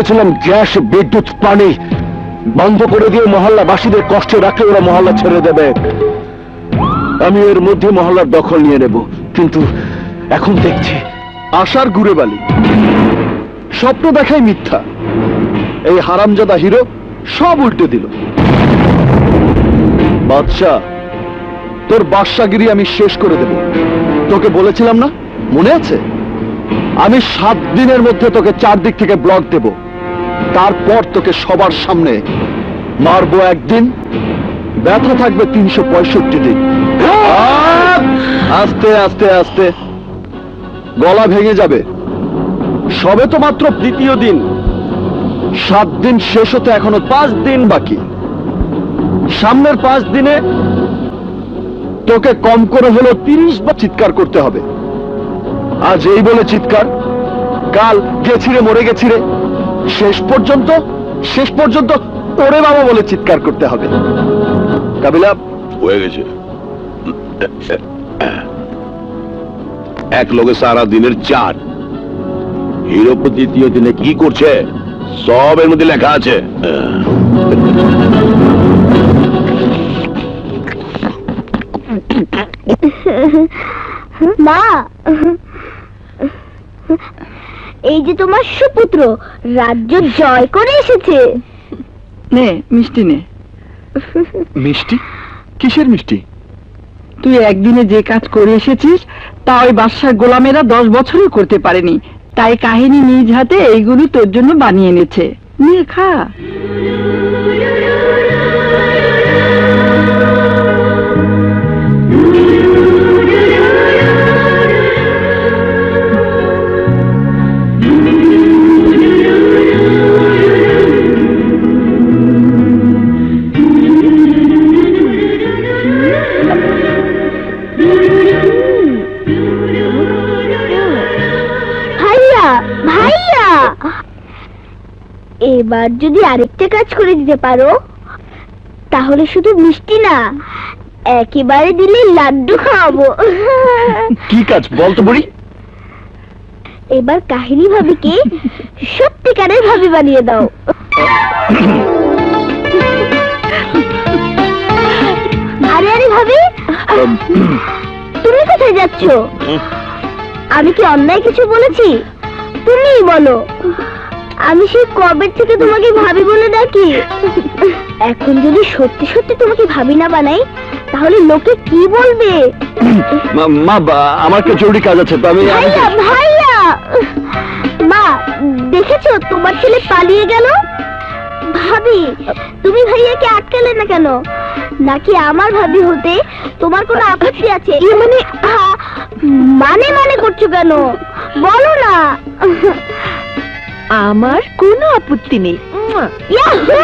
বলেছিলাম গ্যাস, বিদ্যুৎ, পানি বন্ধ করে দিয়ে মহল্লাবাসীদের কষ্টে রাখলে ওরা মহল্লা ছেড়ে দেবে। আমি এর মধ্যে মহল্লার দখল নিয়ে নেব, কিন্তু এখন দেখছি আশার গুড়ে বালি, স্বপ্ন দেখাই মিথ্যা। এই হারামজাদা হিরো সব উল্টে দিল। বাদশা, তোর বাদশাগিরি আমি শেষ করে দেব। তোকে বলেছিলাম না, মনে আছে? আমি 7 দিনের মধ্যে তোকে 4 দিক থেকে ব্লক দেব, তারপর তোকে সবার সামনে মারবো একদিন, ব্যথা থাকবে 365 দিন। আস্তে আস্তে আস্তে, গলা ভেঙে যাবে। সবে তো মাত্র দ্বিতীয় দিন, 7 দিন শেষ হতে এখনো 5 দিন বাকি। সামনের 5 দিনে তোকে কম করে হলো 30 বার চিৎকার করতে হবে। আজ এই বলে চিৎকার, কাল গেছিরে মরে গেছিরে, শেষ পর্যন্ত ওরে বাবা বলে চিৎকার করতে হবে। কাবিলা, হয়ে গেছে। এক লোকে সারা দিনের 4। হিরো দ্বিতীয় দিনে কি করছে সব এর মধ্যে লেখা আছে। মা, এই যে তোমার সুপুত্র রাজ্য জয় করে এসেছে। নে মিষ্টি নে। মিষ্টি? কিসের মিষ্টি? তুই একদিনে যে কাজ করে এসেছিস তা ওই বাদশার গোলামেরা 10 বছরও করতে পারেনি, তাই কাহিনী নিজ হাতে এইগুলো তোর জন্য বানিয়ে এনেছে। নিয়ে খা। ভাইয়া, ভাইয়া, এবার যদি আরেকটা কাজ করে দিতে পারো, তাহলে শুধু মিষ্টি না, একেবারে দিলে লাড্ডু খাওয়াবো। কি কাজ বল তো বুড়ি? এবার কাহিনী ভাবিকে সত্যিকারের ভাবি বানিয়ে দাও। আরে আরে ভাবি, তুমি কোথায় যাচ্ছ? আমি কি অন্যায় কিছু বলেছি? তুমিই বলো। আমি সেই কবে থেকে তোমাকে ভাবি বলে ডাকি। এখন যদি সত্যি সত্যি তোমাকে ভাবি না বানাই, তাহলে লোকে কি বলবে? মা, আমার একটা জরুরি কাজ আছে, তো আমি ভাইয়া, ভাইয়া, মা দেখেছো তোমার ছেলে পালিয়ে গেল। ভাবি, তুমি ভাইয়াকে আটকালে না কেন? নাকি আমার ভাবি হতে তোমার কোনো আপত্তি আছে? মানে মানে করছো কেন? বলো না। আমার কোনো আপত্তি নেই। ইয়াহু!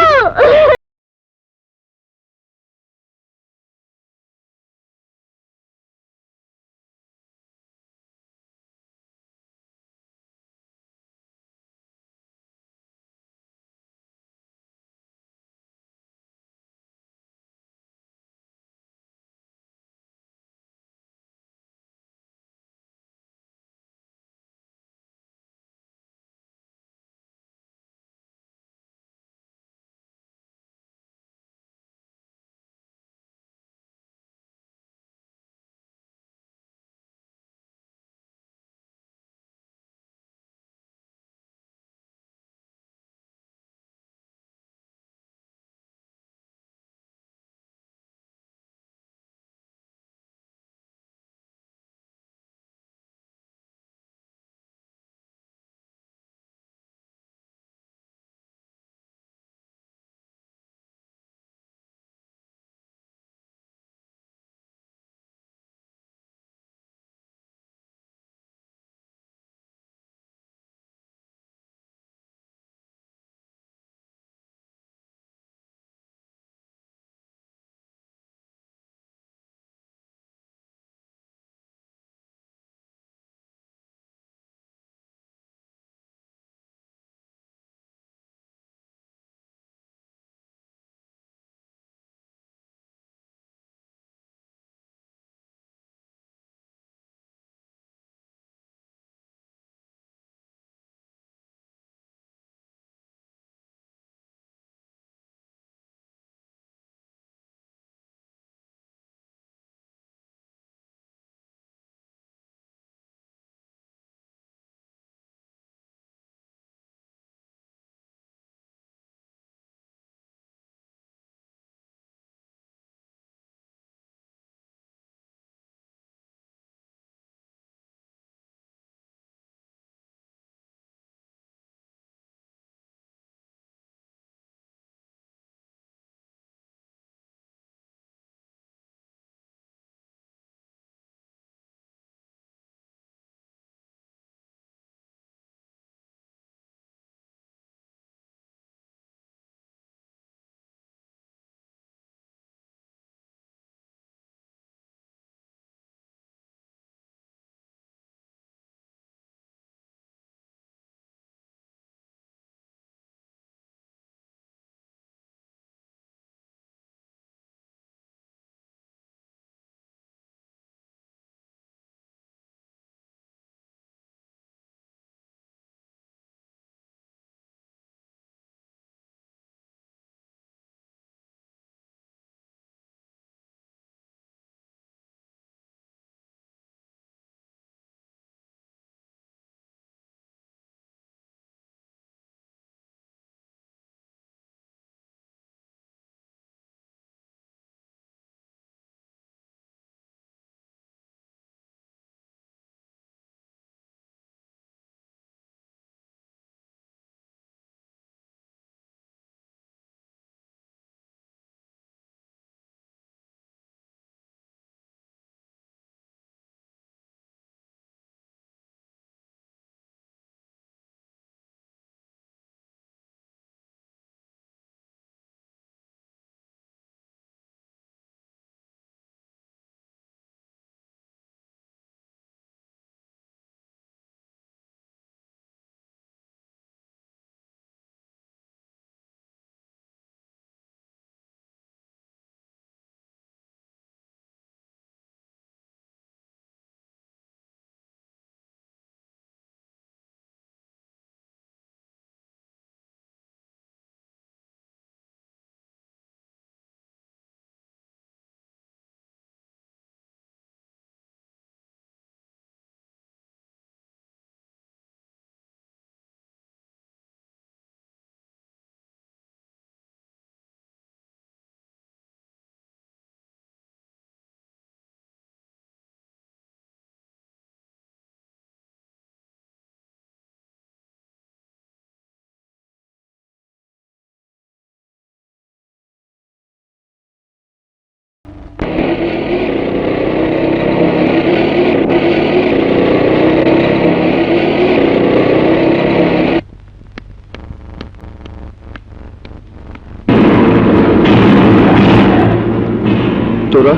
তোরা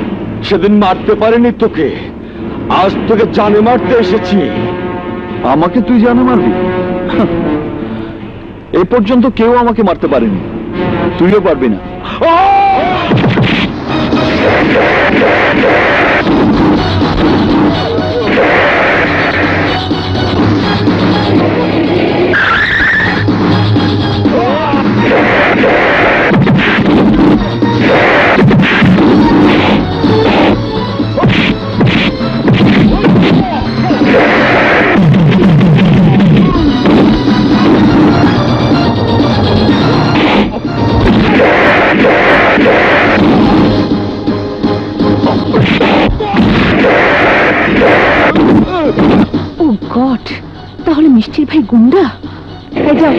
সেদিন মারতে পারেনি তোকে, আজ তোকে জানে মারতে এসেছি। আমাকে তুই জানে মারবি? এ পর্যন্ত কেউ আমাকে মারতে পারেনি, তুইও পারবি না। ও গড, তাহলে মিষ্টির ভাই গুন্ডা। এই যাও।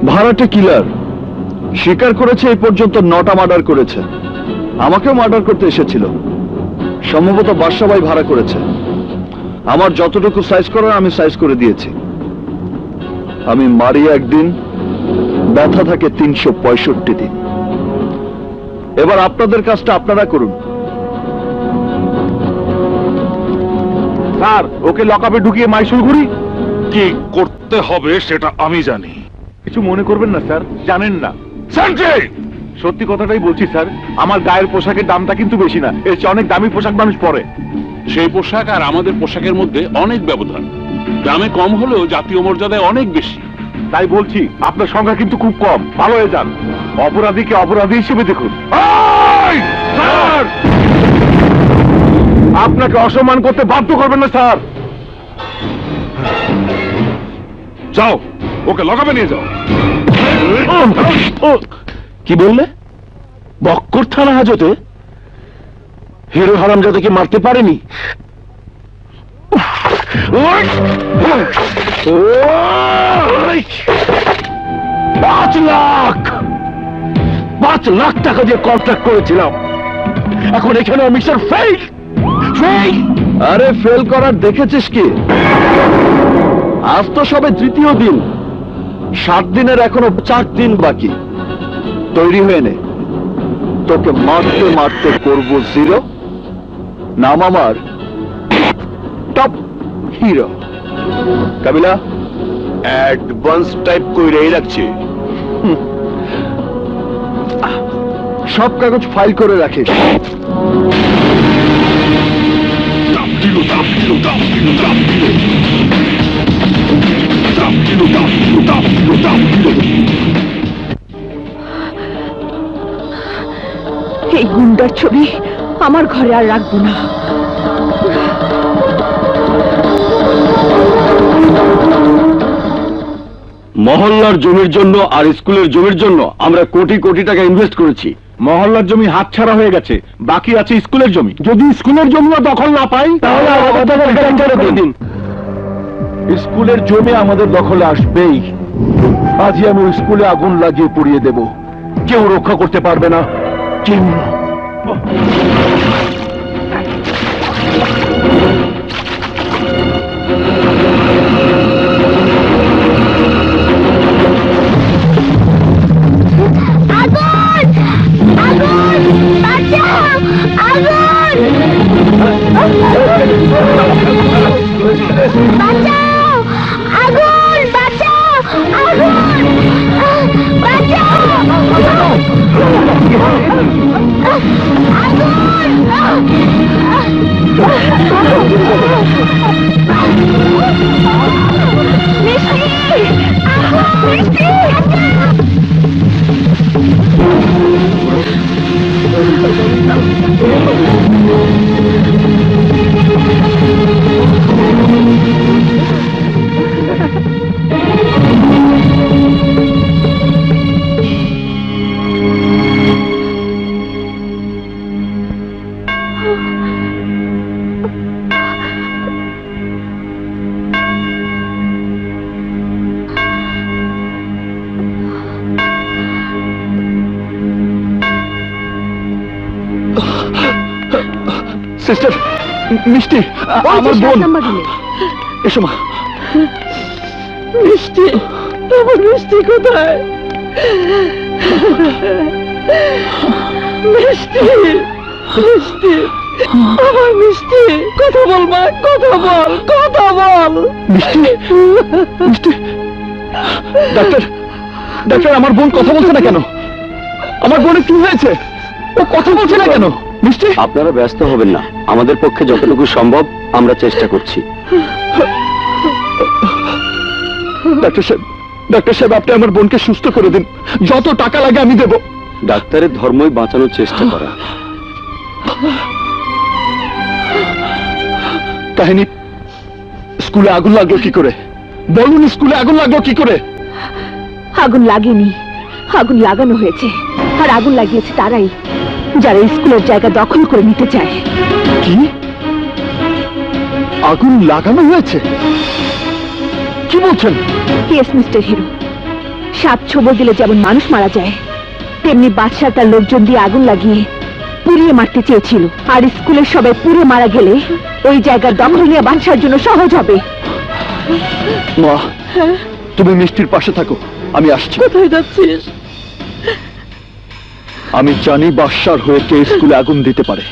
ভাড়াটে কিলার স্বীকার করেছে এই পর্যন্ত 9টা মার্ডার করেছে। আমাকেও মার্ডার করতে এসেছিল, সম্ভবত বাদশা ভাই ভাড়া করেছে। আমার যতটুকু সাইজ করার আমি সাইজ করে দিয়েছি। আমি মারি একদিন, ব্যথা থাকে 365 দিন। এবার আপনাদের কাজটা আপনারা করুন। স্যার, ওকে লকআপে ঢুকিয়ে মাইসুল করি। কি করতে হবে সেটা আমি জানি। কিছু মনে করবেন না স্যার, জানেন না। সঞ্জয়, সত্যি কথাটাই বলছি স্যার, আমার গায়ের পোশাকের দামটা কিন্তু বেশি না, এর চেয়ে অনেক দামি পোশাক মানুষ পরে। সেই পোশাক আর আমাদের পোশাকের মধ্যে অনেক ব্যবধান। দামে কম হলেও জাতীয় মর্যাদায় অনেক বেশি। তাই বলছি, আপনার সংখ্যা কিন্তু খুব কম, ভালো হয়ে যান। অপরাধীকে অপরাধী হিসেবে দেখুন। স্যার, আপনাকে অসম্মান করতে বাধ্য করবেন না স্যার। যাও, ওকে লগাবে নিয়ে যাও। কি বললে? বক্কর থানা হাজতে হিরো হারামজাদাকে মারতে পারেনি? 5 লাখ টাকা দিয়ে কন্ট্রাক্ট করেছিলাম, এখন এখানে মিশন ফেল। আরে ফেল করার দেখেছিস কি? আজ তো সবে 3য় দিন, 7 দিনের এখনো 4 দিন বাকি। তৈরি হয়ে নে, তোকে মারতে মারতে করবো 0। নাম আমার টপ হিরো। কাবিলা অ্যাডভান্স টাইপ কইরাই রাখছে। সব কাগজ ফাইল করে রাখিস। এই গুন্ডার ছবি আমার ঘরে আর রাখবো না। মহল্লার জমির জন্য আর স্কুলের জমির জন্য আমরা কোটি কোটি টাকা ইনভেস্ট করেছি। মহল্লার জমি হাতছাড়া হয়ে গেছে, বাকি আছে স্কুলের জমি। যদি স্কুলের জমিও দখল না পাই তাহলে স্কুলের জমি আমাদের দখলে আসবেই। আজই আমি ওই স্কুলে আগুন লাগিয়ে পুড়িয়ে দেব, কেউ রক্ষা করতে পারবে না। চিহ্ন আগুন! আগুন! বাঁচাও! আগুন! বাঁচাও! আগুন! বাঁচাও! আগুন! বাঁচাও! মিষ্টি! মিষ্টি! সিস্টার মিষ্টি, আমার বোন। এসো মা। মিষ্টি, আমার মিষ্টি কোথায়? মিষ্টি, মিষ্টি, আমার মিষ্টি, কথা বল মা, কথা বল, কথা বল। মিষ্টি, মিষ্টি। ডাক্তার, ডাক্তার, আমার বোন কথা বলছে না কেন? আমার বোনের কি হয়েছে? ও কথা বলছে না কেন? মিষ্টি, আপনারা ব্যস্ত হবেন না, আমাদের পক্ষে যতটুকু সম্ভব আমরা চেষ্টা করছি। ডাক্তার সাহেব, ডাক্তার সাহেব, আপনি আমার বোনকে সুস্থ করে দিন। যত টাকা লাগে আমি দেব। ডাক্তারের ধর্মই বাঁচানোর চেষ্টা করা। কাহিনী, স্কুলে আগুন লাগলো কি করে? বলুন, স্কুলে আগুন লাগলো কি করে? আগুন লাগেনি, আগুন লাগানো হয়েছে। আর আগুন লাগিয়েছে তারাই যারা স্কুলের জায়গা দখল করে নিতে চায়। কি? আগুন লাগানো হয়েছে? কি বলছেন? ইয়েস মিস্টার হিরো, সাপ ছোবল দিলে যেমন মানুষ মারা যায়, তেমনি বাদশা তার লোকজন দিয়ে আগুন লাগিয়ে পুড়িয়ে মারতে চেয়েছিল। আর স্কুলের সবাই পুড়ে মারা গেলে ওই জায়গার দখল নিয়ে বাদশার জন্য সহজ হবে। মা, তুমি মিষ্টির পাশে থাকো, আমি আসছি। কোথায় যাচ্ছিস? আমি জানি বাদশার হয়ে কে স্কুলে আগুন দিতে পারে।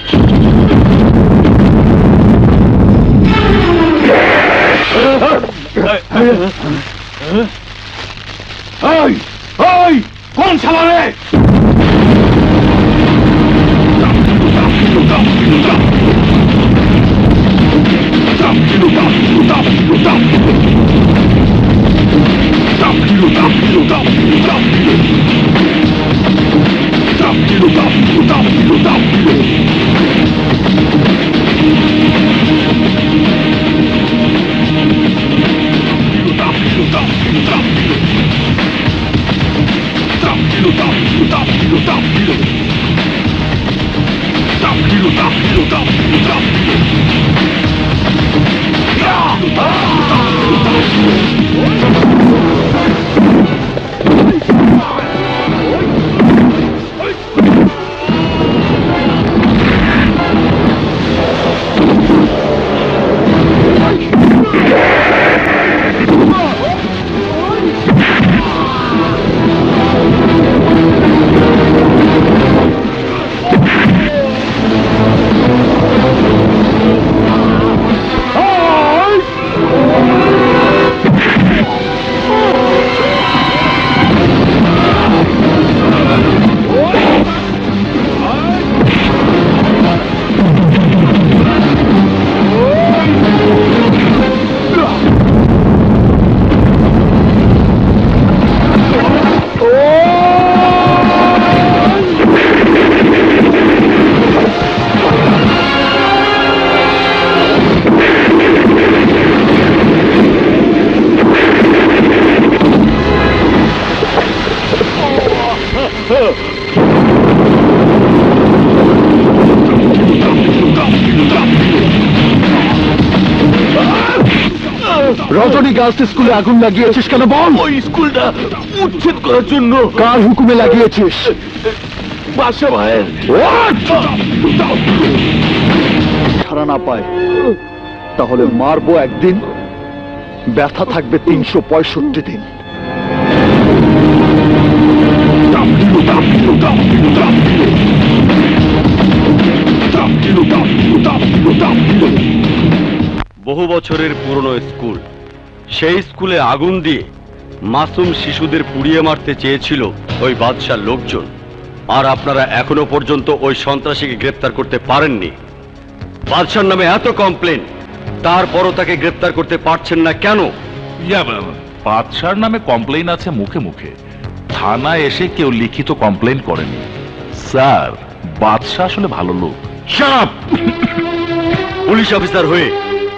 কোন সালারে? রজনী গার্লস স্কুলে আগুন লাগিয়েছিস কেন বল? ওই স্কুলটা উচ্ছেদ করার জন্য কার হুকুমে লাগিয়েছিস? বাদশা ভাইয়ের। ছাড়া না পায় তাহলে মারবো একদিন, ব্যথা থাকবে 365 দিন। বহু বছরের পুরনো স্কুল, সেই স্কুলে আগুন দিয়ে মাসুম শিশুদের পুড়িয়ে মারতে চেয়েছিল ওই বাদশার লোকজন। আর আপনারা এখনো পর্যন্ত ওই সন্ত্রাসীকে গ্রেপ্তার করতে পারেননি। বাদশার নামে এত কমপ্লেন, তারপরও তাকে গ্রেপ্তার করতে পারছেন না কেন? বাদশার নামে কমপ্লেইন আছে মুখে মুখে, থানায় এসে কেউ লিখিত কমপ্লেইন করেনি। স্যার, বাদশা আসলে ভালো লোক। চাপ! পুলিশ অফিসার হয়ে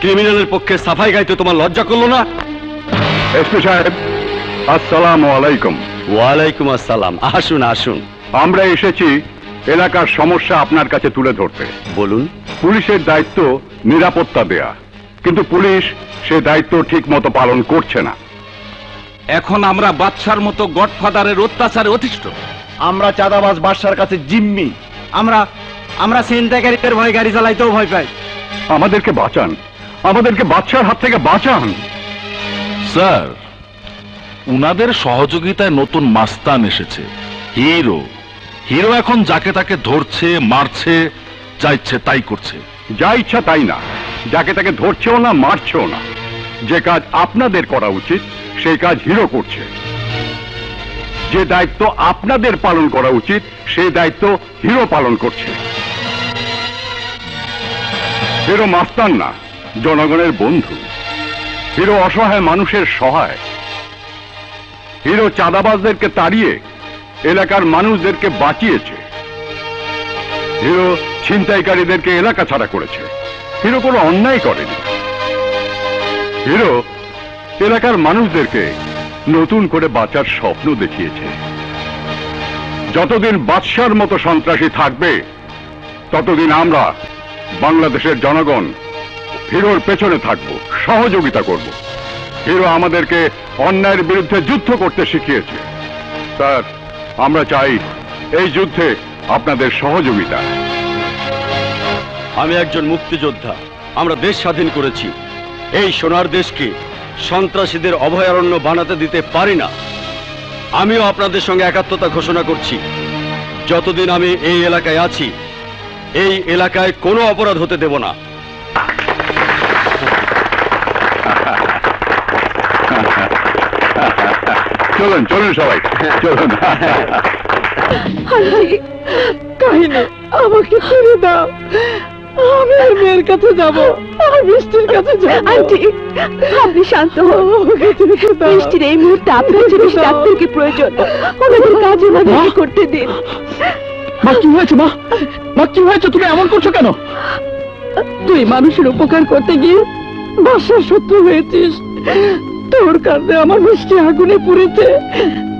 ক্রিমিনালের পক্ষে সাফাই গাইতে তোমার লজ্জা করলো না? এসপি সাহেব, আসসালামু আলাইকুম। ওয়ালাইকুম আসসালাম। আসুন আসুন। আমরা এসেছি এলাকার সমস্যা আপনার কাছে তুলে ধরতে। বলুন। পুলিশের দায়িত্ব নিরাপত্তা দেয়া, কিন্তু পুলিশ সে দায়িত্ব ঠিক মতো পালন করছে না। এখন আমরা বাদশার মতো গডফাদারের অত্যাচারে অতিষ্ঠ। আমরা চাঁদাবাজ বাদশার কাছে জিম্মি। আমরা আমরা ছিনতাইকারীদের ভয় গাড়ি চালাইতেও ভয় পাই। আমাদেরকে বাঁচান, আমাদেরকে বাদশার হাত থেকে বাঁচান। স্যার, উনাদের সহযোগিতায় নতুন মাস্তান এসেছে, হিরো। হিরো এখন যাকে তাকে ধরছে, মারছে, যা ইচ্ছে তাই করছে। যা ইচ্ছা তাই না, যাকে তাকে ধরছেও না, মারছেও না। যে কাজ আপনাদের করা উচিত সেই কাজ হিরো করছে। যে দায়িত্ব আপনাদের পালন করা উচিত সেই দায়িত্ব হিরো পালন করছে। হিরো মাস্তান না, জনগণের বন্ধু। হিরো অসহায় মানুষের সহায়। হিরো চাঁদাবাজদেরকে তাড়িয়ে এলাকার মানুষদেরকে বাঁচিয়েছে। হিরো ছিনতাইকারীদেরকে এলাকা ছাড়া করেছে। হিরো কোনো অন্যায় করেনি। হিরো এলাকার মানুষদেরকে নতুন করে বাঁচার স্বপ্ন দেখিয়েছে। যতদিন বাদশার মতো সন্ত্রাসী থাকবে ততদিন আমরা বাংলাদেশের জনগণ হিরোর পেছনে থাকব, সহযোগিতা করব। হিরো আমাদেরকে অন্যায়ের বিরুদ্ধে যুদ্ধ করতে শিখিয়েছে। স্যার, আমরা চাই এই যুদ্ধে আপনাদের সহযোগিতা। আমি একজন মুক্তিযোদ্ধা, আমরা দেশ স্বাধীন করেছি। এই সোনার দেশকে সন্ত্রাসীদের অভয়ারণ্য বানাতে দিতে পারি না। আমিও আপনাদের সঙ্গে একাত্মতা ঘোষণা করছি। যতদিন আমি এই এলাকায় আছি, এই এলাকায় কোনো অপরাধ হতে দেব না। চলুন চলুন সবাই চলুন। কাহিনী আমাকে ছেড়ে দাও, আমি আর মেয়ের কাছে যাব, আমি মিষ্টির কাছে যাব। আন্টি, আপনি শান্ত হন। মিষ্টির এই মুহূর্তে আপনার জন্য ডাক্তারকে প্রয়োজন। আমাদের কাজ ওনাদেরকে করতে দিন। মা কি হয়েছে? মা মা কি হয়েছে? তুমি এমন করছো কেন? তুই মানুষের উপকার করতে গিয়ে বাসার শত্রু হয়েছিস। তোর কারণে আমার মিষ্টি আগুনে পুড়েছে।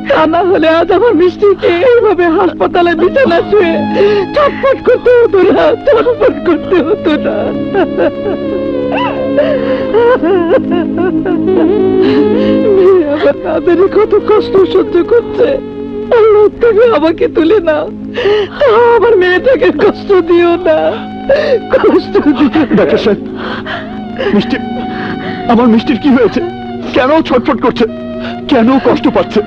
তা না হলে আজ আমার মিষ্টিকে এইভাবে হাসপাতালে বিছানা শুয়ে ছটফট করতে হতো না, ছটফট করতে হতো না। মেয়ে আমার তাদের কত কষ্ট সহ্য করছে। আল্লাহ, তুমি আমাকে তুলে নাও, আমার মেয়েটাকে কষ্ট দিও না, কষ্ট দিও না। ডাক্তার সাহেব, মিষ্টি, আমার মিষ্টির কি হয়েছে? কেন ছটফট করছে? কেন কষ্ট পাচ্ছে?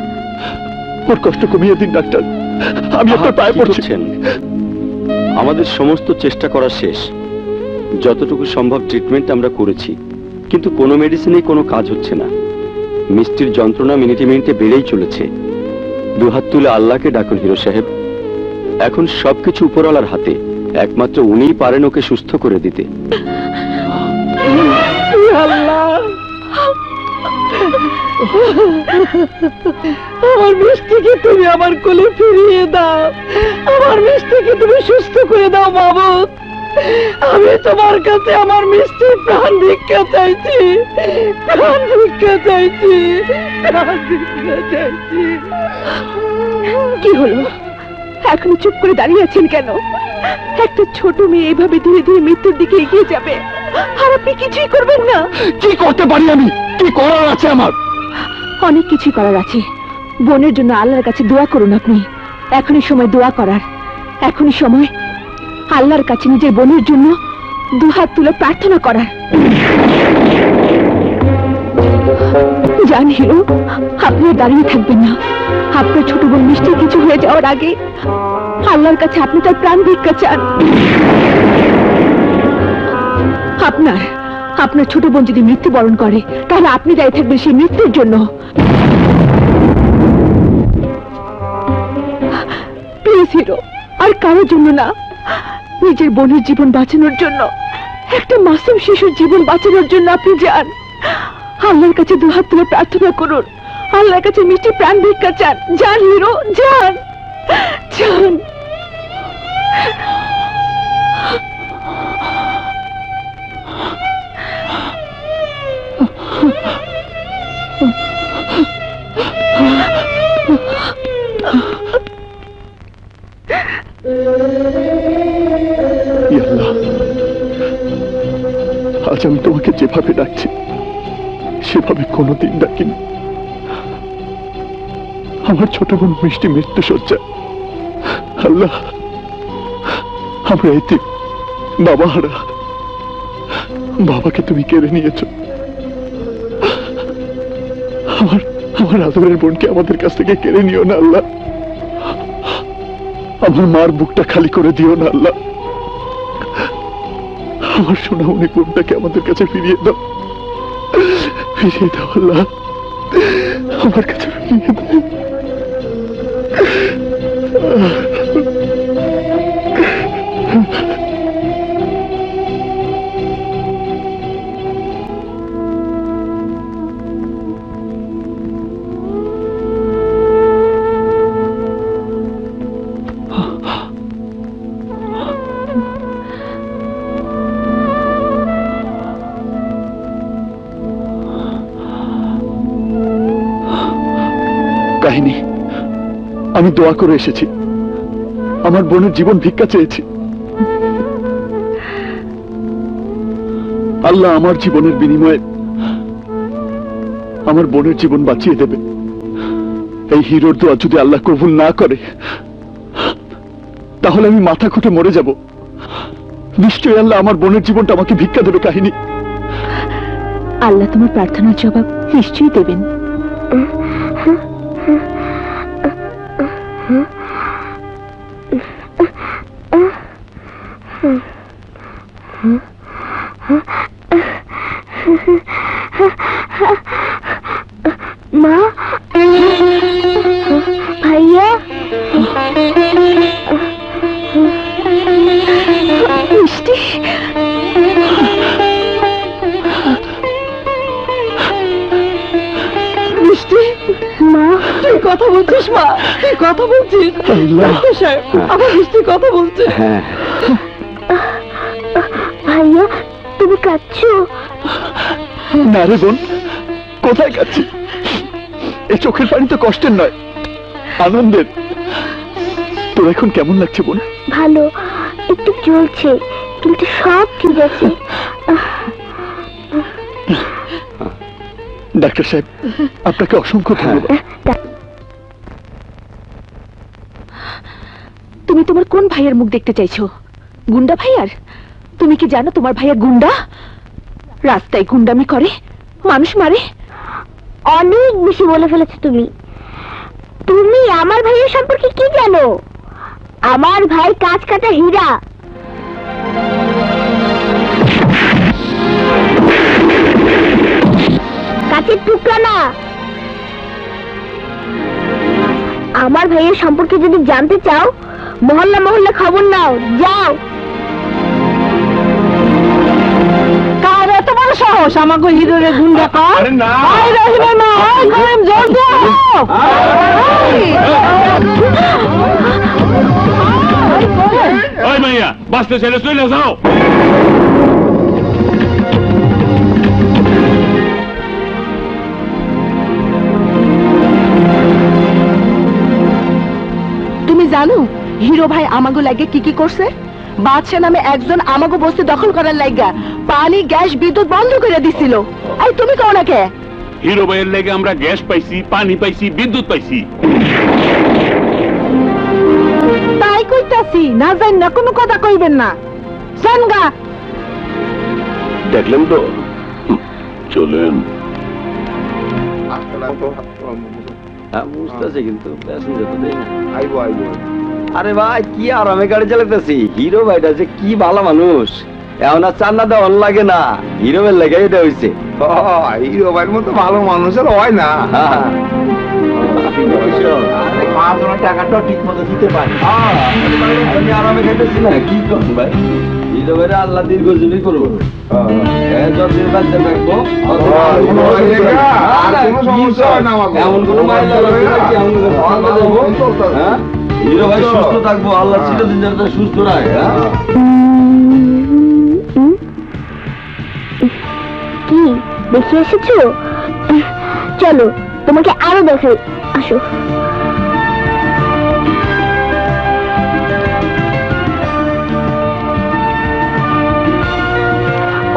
ওর কষ্ট কমিয়ে দিন ডাক্তার, আমি আপনার পায়ে পড়ছেন। আমাদের সমস্ত চেষ্টা করা শেষ। যতটুকু সম্ভব ট্রিটমেন্ট আমরা করেছি, কিন্তু কোনো মেডিসিনেই কোনো কাজ হচ্ছে না। মিষ্টির যন্ত্রণা মিনিটে মিনিটে বেড়েই চলেছে। দুহাত তুলে আল্লাহকে ডাকুন হিরো সাহেব। এখন সবকিছু উপরওয়ালার হাতে, একমাত্র উনিই পারেন ওকে সুস্থ করে দিতে। আল্লাহ, আমার মিষ্টিকে তুমি আমার কোলে ফিরিয়ে দাও, আমার মিষ্টিকে তুমি সুস্থ করে দাও মাবুদ। আমি তোমার কাছে আমার মিষ্টির প্রাণ ভিক্ষা চাইছি, প্রাণ ভিক্ষা চাইছি, প্রাণ ভিক্ষা চাইছি। কি হলো? এখনো চুপ করে দাঁড়িয়ে আছেন কেন? একটা ছোট মেয়ে এইভাবে ধীরে ধীরে মৃত্যুর দিকে এগিয়ে যাবে, আর আপনি কিছুই করবেন না? কি করতে পারি আমি? কি করার আছে আমার? অনেক কিছু করার আছে। বোনের জন্য আল্লাহর কাছে দোয়া করুন আপনি। এখনই সময় দোয়া করার, এখনই সময় আল্লাহর কাছে নিজের বোনের জন্য দুহাত তুলে প্রার্থনা করার। জান হিরো, আপনি দাঁড়িয়ে থাকবেন না। আপনার ছোট বোন মিষ্টি কিছু হয়ে যাওয়ার আগে আল্লাহর কাছে আপনি তার প্রাণ ভিক্ষা চান। আপনার ছোট বোন যদি মৃত্যুবরণ করে, তাহলে আপনি দায়ী থাকবেন সেই মৃত্যুর জন্য। প্লিজ হিরো, আর কারোর জন্য না, নিজের বোনের জীবন বাঁচানোর জন্য, একটা মাসুম শিশুর জীবন বাঁচানোর জন্য আপনি যান। আল্লাহর কাছে দুহাত তুলে প্রার্থনা করুন, আল্লাহর কাছে মিষ্টি প্রাণ ভিক্ষা চান। যান হিরো, যান, যান। ই আল্লাহ, আজ আমি তোমাকে যেভাবে ডাকছি সেভাবে কোনোদিন ডাকিনি। আমার ছোট বোন মিষ্টি মৃত্যু শয্যা। আল্লাহ, আমরা এতে বাবা হারা, বাবাকে তুমি কেড়ে নিয়েছ। আমার আমার আদরের বোনকে আমাদের কাছ থেকে কেড়ে নিও না আল্লাহ। আমার মার বুকটা খালি করে দিও না আল্লাহ। আমার সোনামণি বোনটাকে আমাদের কাছে ফিরিয়ে দাও, ফিরিয়ে দাও আল্লাহ, আমার কাছে ফিরিয়ে দাও। কাহিনী, আমি দোয়া করে এসেছি, আমার বোনের জীবন ভিক্ষা চেয়েছি। আল্লাহ আমার জীবনের বিনিময়ে আমার বোনের জীবন বাঁচিয়ে দেবে। এই হিরোর দোয়া যদি আল্লাহ কবুল না করে, তাহলে আমি মাথা খুঁটে মরে যাব। নিশ্চয়ই আল্লাহ আমার বোনের জীবনটা আমাকে ভিক্ষা দেবে। কাহিনী, আল্লাহ তোমার প্রার্থনার জবাব নিশ্চয়ই দেবেন। মা, ভাইয়া, মিষ্টি, মিষ্টি, মা, তুই কথা বলছিস? মা, তুই কথা বলছিস? ডাক্তার সাহেব, আমার মিষ্টি কথা বলছে। ভাইয়া, তুমি কাঁদছো? না রে বোন, কোথায় কাচ্ছি? এই চোখের পানি তো কষ্টের নয়, আনন্দের। তোর এখন কেমন লাগছে বোন? ভালো, একটু চলছে, কিন্তু সব ঠিক আছে। ডাক্তার সাহেব, আপনাকে অসংখ্য ধন্যবাদ। তুমি তোমার কোন ভাইয়ের মুখ দেখতে চাইছো? গুন্ডা ভাইয়ার? তুমি কি জানো তোমার ভাইয়া গুন্ডা? রাস্তায় গুন্ডামি করে, মানুষ মারে। অনেক বেশি বলে ফেলেছো তুমি। তুমি আমার ভাইয়ের সম্পর্কে কি জানো? আমার ভাই কাঁচ কাটা হীরা। কাঁচের টুকরা না। আমার ভাইয়ের সম্পর্কে যদি জানতে চাও, মহল্লা মহল্লা খবর নাও, যাও। কার এত বড় সাহস আমাকে হিরোরে গুন্ডা কর? আয় রহিমের মা, আয় করিম, জোর দে। ওই মাইয়া, বাঁচতে ছেড়ে চলে যাও। তুমি জানো হিরো ভাই আমাগো লাগে কি কি করছে? বাদশা নামে একজন আমাগো বস্তি দখল করার লাগা পানি, গ্যাস, বিদ্যুৎ বন্ধ করে দিছিল। এই তুমি কও না কে? হিরো ভাইয়ের লেগে আমরা গ্যাস পাইছি, পানি পাইছি, বিদ্যুৎ পাইছি। তাই কইতাছি, না জান না কোনো কথা কইবেন না। সানগা দেখলেন তো, চলেন। বুঝতেছে কিন্তু আরে ভাই, কি আরামে গাড়ি চালাতেছি। হিরো ভাইটা যে কি ভালো মানুষ, এখন আর চান্না দেওয়ার লাগে না। হিরো ভাইয়ের লেগে এটা হয়েছে। হিরো ভাইয়ের মতো ভালো মানুষের হয় না। টাকাটাও ঠিক মতো দিতে পারি, আমি আরামে খাইতেছি না। কি করুন ভাই, হিরো ভাইরা আল্লাহ দীর্ঘজীবী করবো, যতদিন বাচ্চা থাকবো। এমন কোনো মাইলা হিরো ভাই সুস্থ থাকবো, আল্লাহ চিরদিন যাতে সুস্থ রাখে। কি দেখে এসেছো? চলো তোমাকে আরো দেখাই, আসো।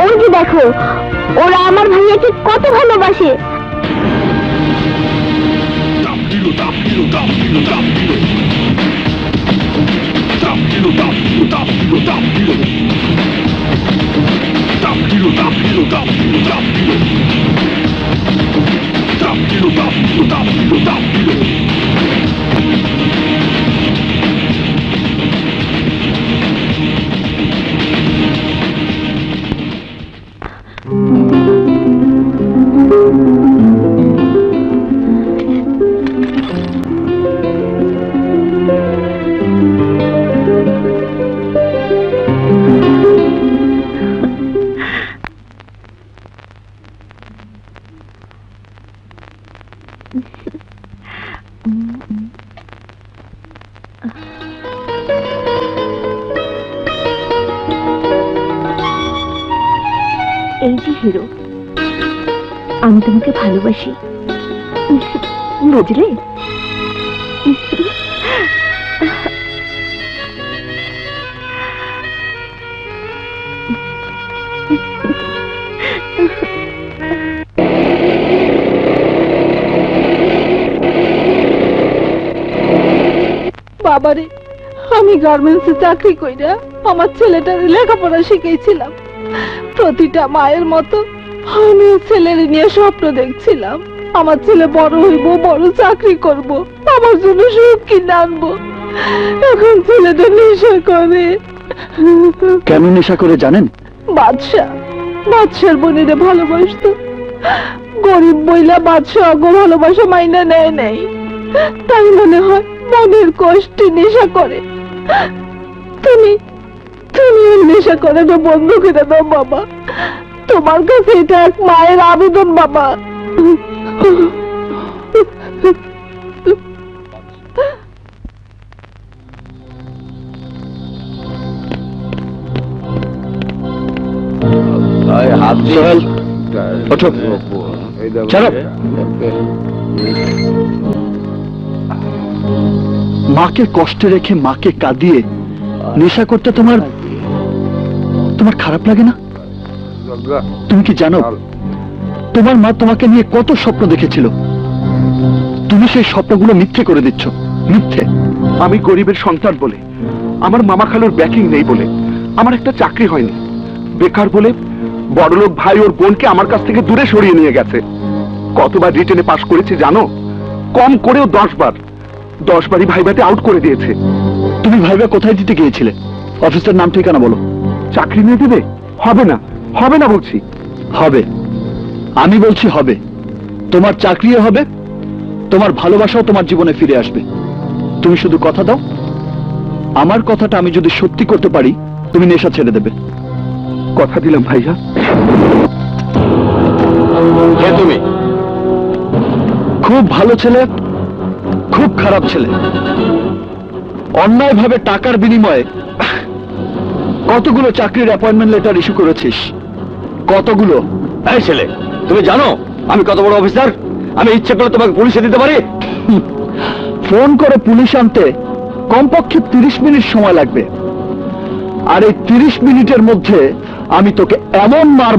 ওই যে দেখো, ওরা আমার ভাইয়াকে কত ভালোবাসে। হিরো, আমি তোমাকে ভালোবাসি, বুঝলে? বাবারে, আমি গার্মেন্টসে চাকরি কইরা আমার ছেলেটার লেখাপড়া শিখেছিলাম। প্রতিটা মায়ের মতো আমি ছেলের নিয়ে স্বপ্ন দেখছিলাম, আমার ছেলে বড় হইব, বড় চাকরি করব, আমার জন্য সুখ কিনে আনবো। এখন ছেলেটা নেশা করে। কেন নেশা করে জানেন? বাদশার বোনেরে ভালোবাসতো। গরিব বইলা বাদশাহ অগো ভালোবাসা মাইনা নেয় নাই, তাই মনে হয় মনের কষ্টে নেশা করে। তুমি নেশা করাটা বন্ধ করে দাও বাবা, তোমার কাছে এটা এক মায়ের আবেদন বাবা। সোহেল, ওঠো। চলো। মাকে কষ্টে রেখে মাকে কাঁদিয়ে নেশা করতে তোমার খারাপ লাগে না? তুমি কি জানো তোমার মা তোমাকে নিয়ে কত স্বপ্ন দেখেছিল? তুমি সেই স্বপ্নগুলো মিথ্যে করে দিচ্ছ। মিথ্যে। আমি গরিবের সন্তান বলে, আমার মামা খালুর ব্যাকিং নেই বলে আমার একটা চাকরি হয়নি, বেকার বলে বড়লোক ভাই ওর বোনকে আমার কাছ থেকে দূরে সরিয়ে নিয়ে গেছে। কতবার রিটেনে পাশ করেছি জানো? কম করেও 10 বার। 10 বারই ভাইভাতে আউট করে দিয়েছে। তুমি ভাইবা কোথায় দিতে গিয়েছিলে? অফিসের নাম ঠিকানা বলো। চাকরি নিয়ে দেবে? হবে না বলছি। হবে, আমি বলছি হবে। তোমার চাকরিও হবে, তোমার ভালোবাসাও তোমার জীবনে ফিরে আসবে। তুমি শুধু কথা দাও, আমার কথাটা আমি যদি সত্যি করতে পারি তুমি নেশা ছেড়ে দেবে। কথা দিলাম ভাইয়া। কে তুমি? খুব ভালো ছেলে, খুব খারাপ ছেলে। অন্যায়ভাবে টাকার বিনিময়ে কতগুলো চাকরির অ্যাপয়েন্টমেন্ট লেটার ইস্যু করেছিস? কতগুলো? এই ছেলে, তুমি জানো আমি কত বড় অফিসার? আমি ইচ্ছে করে তোমাকে পুলিশে দিতে পারি। ফোন করে পুলিশ আনতে কমপক্ষে 30 মিনিট সময় লাগবে, আর এই 30 মিনিটের মধ্যে আমি তোকে এমন মার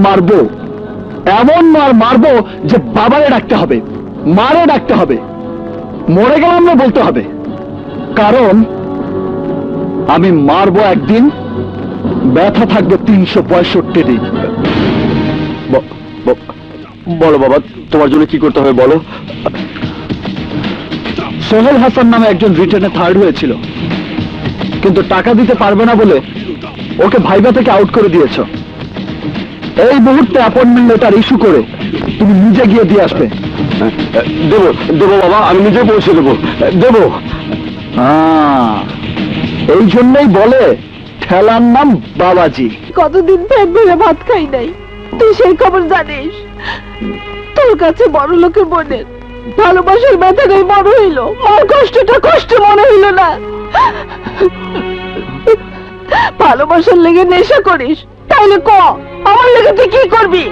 মারবো যে বাবারে ডাকতে হবে, মারে ডাকতে হবে, মরে গেলাম না বলতে হবে। কারণ আমি মারবো একদিন, ব্যথা থাকবে 365 দিন। বলো বাবা, তোমার জন্য কি করতে হবে বলো। সোহেল হাসান নামে একজন রিটেনে 3rd হয়েছিল, কিন্তু টাকা দিতে পারবে না বলে ওকে ভাইবা থেকে আউট করে দিয়েছ। এই মুহূর্তে অ্যাপয়েন্টমেন্ট লেটার ইস্যু করে তুমি নিজে গিয়ে দিয়ে আসবে। দেবো বাবা, আমি নিজে পৌঁছে দেবো। এই জন্যই বলে ঠেলার নাম বাবাজি। কতদিন পেট ভরে ভাত খাই নাই, তুই সেই খবর জানিস? তোর কাছে বড় লোকের বোনের ভালোবাসার ব্যথাটাই বড় হইল, মার কষ্টটা কষ্ট মনে হইল না। ভালোবাসার লেগে নেশা করিস, তাইলে আমার লেগে তুই কি করবি?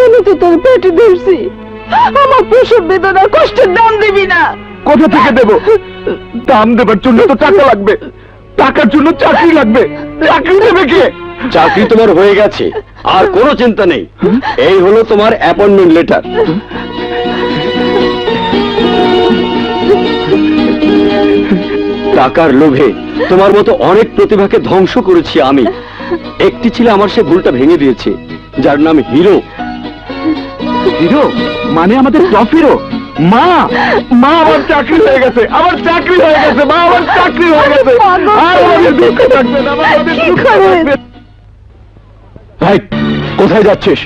আমি তো তোর পেটে ধরছি, আমার প্রসব বেদনার কষ্টের দাম দিবি না। কোথা থেকে দেব? দাম দেবার জন্য তো টাকা লাগবে, টাকার জন্য চাকরি লাগবে। চাকরি দেবে কে? চাকরি তোমার হয়ে গেছে, আর কোনো চিন্তা নেই। এই হলো তোমার অ্যাপয়েন্টমেন্ট লেটার। টাকার লোভে তোমার মতো অনেক প্রতিভাকে ধ্বংস করেছি আমি। একটি ছিল আমার সে ভুলটা ভেঙে দিয়েছে, যার নাম হিরো। হিরো মানে আমাদের টপ হিরো। মা আমার চাকরি হয়ে গেছে, আমার চাকরি হয়ে গেছে, মা আমার চাকরি হয়ে গেছে। আর আমাদের দুঃখ থাকবে না, আমাদের দুঃখ থাকবে না। ভাই, কোথায় যাচ্ছিস?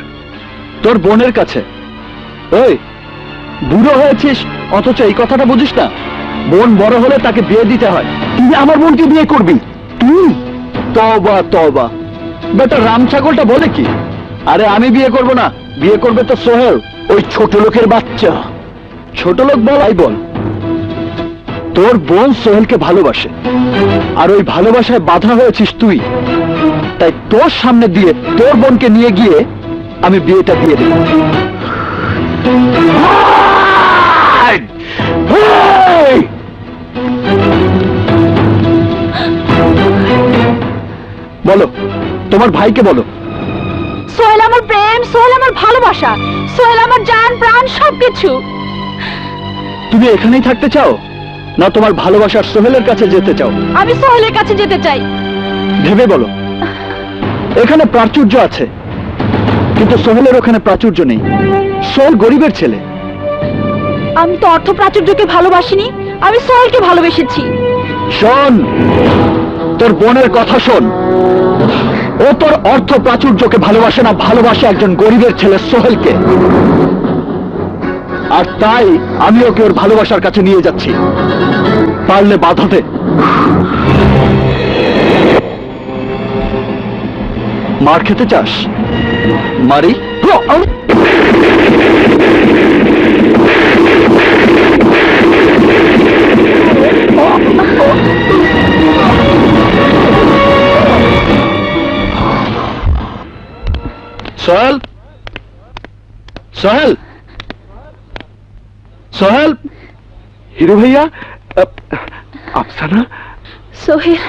তোর বোনের কাছে। ওই বুড়ো হয়েছিস অথচ এই কথাটা বুঝিস না? বোন বড় হলে তাকে বিয়ে দিতে হয়। তুই আমার বোনকে বিয়ে করবি? তুই? তবা বেটা, রাম ছাগলটা বলে কি? আরে আমি বিয়ে করব না, বিয়ে করবে তো সোহেল, ওই ছোট লোকের বাচ্চা। ছোট লোক বলাই বল। তোর বোন সোহেলকে ভালোবাসে, আর ওই ভালোবাসায় বাধা হয়েছিস তুই। তাই তোর সামনে দিয়ে তোর বোনকে নিয়ে গিয়ে আমি বিয়েটা দিয়ে দেব। এই! বলো, তোমার ভাইকে বলো। সোহেল আমার প্রেম, সোহেল আমার ভালোবাসা, সোহেল আমার জান প্রাণ সবকিছু। তুমি এখানেই থাকতে চাও, না তোমার ভালোবাসার সোহেলের কাছে যেতে চাও? আমি সোহেলের কাছে যেতে চাই। ভেবে বলো। এখানে প্রাচুর্য আছে, কিন্তু সোহেলের ওখানে প্রাচুর্য নেই। সোহেল গরিবের ছেলে। আমি তো অর্থ প্রাচুর্যকে ভালোবাসিনি, আমি সোহেলকে ভালোবেসেছি। শোন, তোর বোনের কথা শোন। ও তোর অর্থ প্রাচুর্যকে ভালোবাসে না, ভালোবাসে একজন গরিবের ছেলে সোহেলকে। আর তাই আমি ওকে ওর ভালোবাসার কাছে নিয়ে যাচ্ছি। পারলে বাধা দে। মার খেতে চাস? মারি? সোহেল, সোহেল, সোহেল। হিরো ভাইয়া, আফসানা, সোহেল,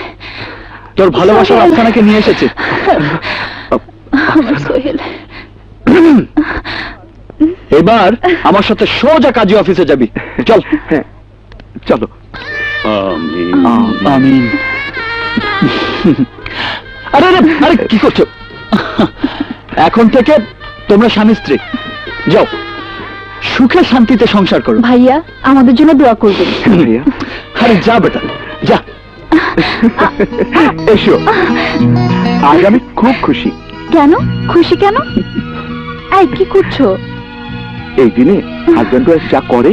তোর ভালোবাসার আফসানাকে নিয়ে এসেছি। আমার সোহেল। এবার আমার সাথে সোজা কাজী অফিসে যাবি। চল। হ্যাঁ, চলো। আমিন। আরে আরে আরে, কি করছো? এখন থেকে তোমরা স্বামী স্ত্রী। যাও, সুখে শান্তিতে সংসার করো। ভাইয়া আমাদের জন্য দোয়া করবেন। ভাইয়া, আরে যা বেটা, যা। এসো। আজ আমি খুব খুশি। কেন খুশি কেন? এই কি করছো? এই দিনে হাজব্যান্ড ওয়াইফ যা করে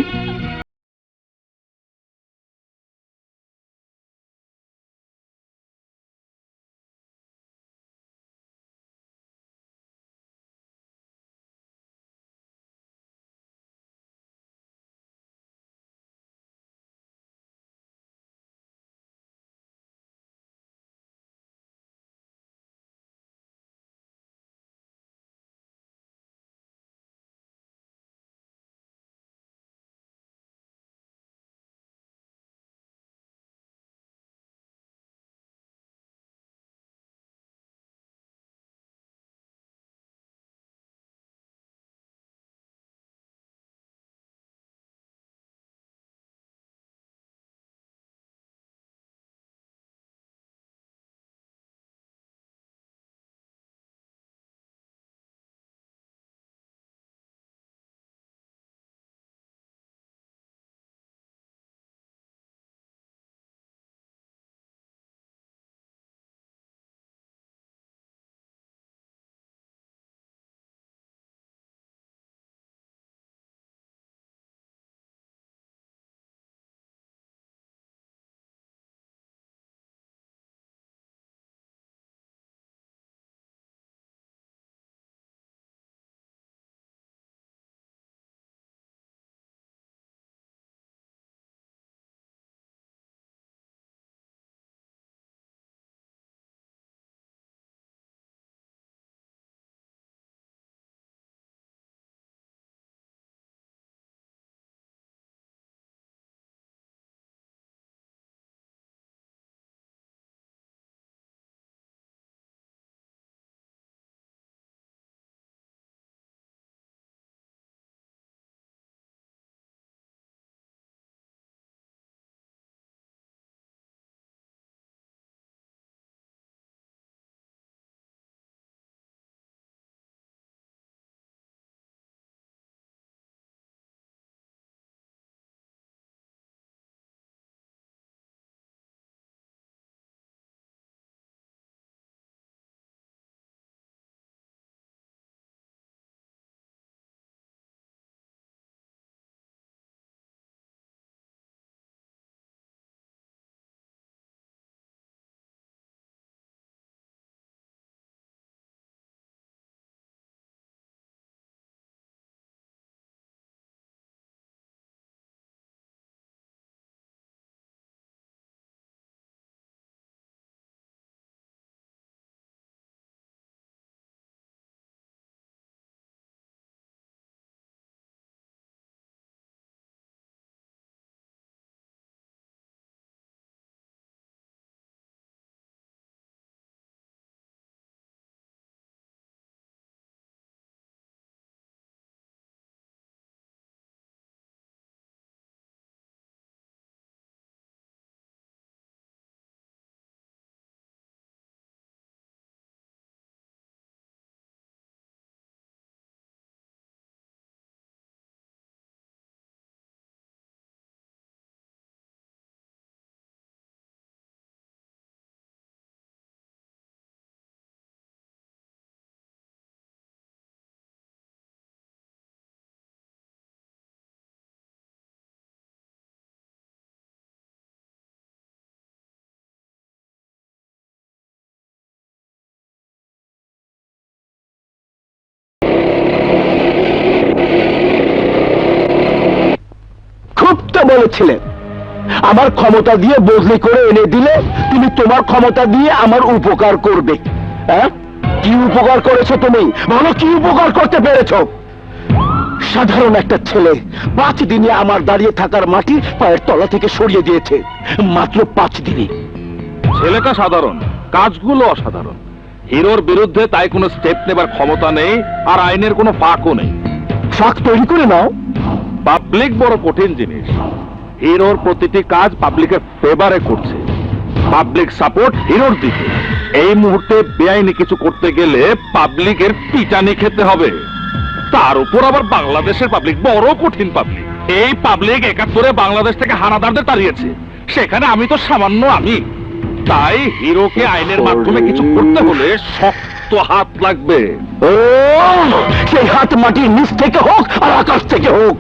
হয়েছিলেন? আমার ক্ষমতা দিয়ে বদলি করে এনে দিলে তুমি তোমার ক্ষমতা দিয়ে আমার উপকার করবে। হ্যাঁ, কি উপকার করেছো তুমি? বলো, কি উপকার করতে পেরেছো? সাধারণ একটা ছেলে 5 দিনে আমার দাঁড়িয়ে থাকার মাটি পায়ের তলা থেকে সরিয়ে দিয়েছে, মাত্র 5 দিনে। ছেলেটা সাধারণ, কাজগুলো অসাধারণ। হিরোর বিরুদ্ধে তাই কোনো স্টেপ নেবার ক্ষমতা নেই, আর আইনের কোনো ফাঁকও নেই। ফাঁক তৈরি করে নাও। পাবলিক বড় কঠিন জিনিস। হিরোর প্রতিটি কাজ পাবলিকের ফেভারে করছে, পাবলিক সাপোর্ট হিরোর দিকে। এই মুহূর্তে বেআইনি কিছু করতে গেলে পাবলিকের পিটানি খেতে হবে। তার উপর আবার বাংলাদেশের পাবলিক বড় কঠিন পাবলিক। এই পাবলিক 71-এ বাংলাদেশ থেকে হানাদারদের তাড়িয়েছে, সেখানে আমি তো সামান্য আমি। তাই হিরোকে আইনের মাধ্যমে কিছু করতে হলে শক্ত হাত লাগবে। ও, সেই হাত মাটির নিচ থেকে হোক আর আকাশ থেকে হোক,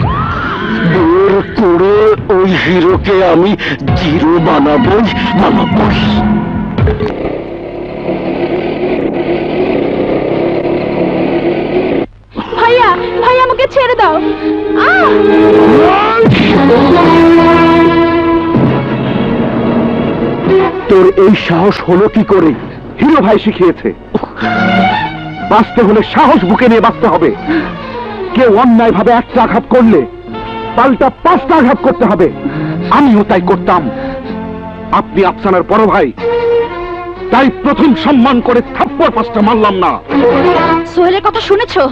বের করে ওই হিরোকে আমি জিরো বানাবই। ভাইয়া, ভাইয়া আমাকে ছেড়ে দাও। তোর এই সাহস হলো কি করে? হিরো ভাই শিখিয়েছে। বাঁচতে হলে সাহস বুকে নিয়ে বাঁচতে হবে। কেউ অন্যায় ভাবে একটা আঘাত করলে পাল্টা 5টা আঘাত করতে হবে। আমিও তাই করতাম। আপনি আফসানার বড় ভাই, তাই প্রথম সম্মান করে থাপ্পড় 5টা মারলাম না। সোহেলের কথা শুনেছো?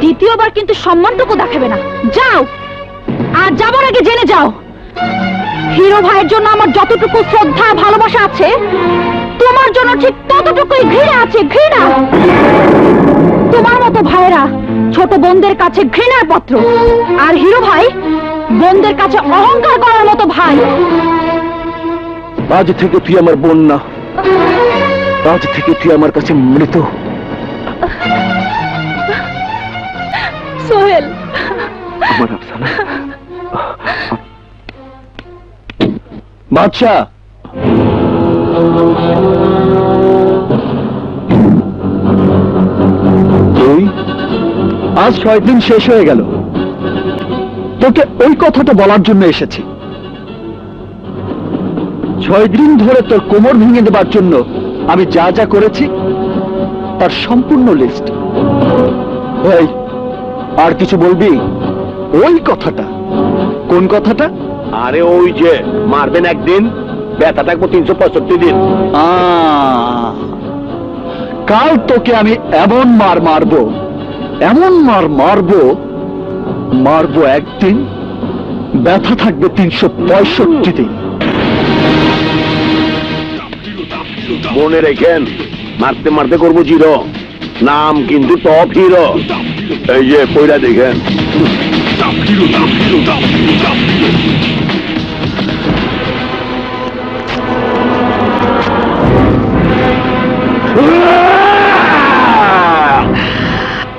দ্বিতীয়বার কিন্তু সম্মানটুকু দেখাবে না। যাও, আর যাবার আগে জেনে যাও, হিরো ভাইয়ের জন্য আমার যতটুকু শ্রদ্ধা ভালোবাসা আছে, তোমার জন্য ঠিক ততটুকুই ঘৃণা আছে। ঘৃণা। তোমার মতো ভাইয়েরা ছোট বোনদের কাছে ঘৃণার পাত্র, আর হিরো ভাই বোনদের কাছে অহংকার করার মতো ভাই। আজ থেকে তুই আমার বোন না, আজ থেকে তুই আমার কাছে মৃত। সোহেল, আমার আফসানা। বাদশা, তুই আজ 6 দিন শেষ হয়ে গেল, তোকে ওই কথাটা বলার জন্য এসেছি। 6 দিন ধরে তোর কোমর ভেঙে দেবার জন্য আমি যা যা করেছি তার সম্পূর্ণ লিস্ট। এই, আর কিছু বলবি? ওই কথাটা। কোন কথাটা? আরে ওই যে মারবেন একদিন, ব্যথা থাকবো 365 দিন। কাল তোকে আমি এমন মার মারবো, এমন মার মারবো, মারবো একদিন, ব্যথা থাকবে 365 দিন। মনে রেখেন, মারতে মারতে করবো জিরো। নাম কিন্তু টপ হিরো। এই যে পয়লা দেখেন।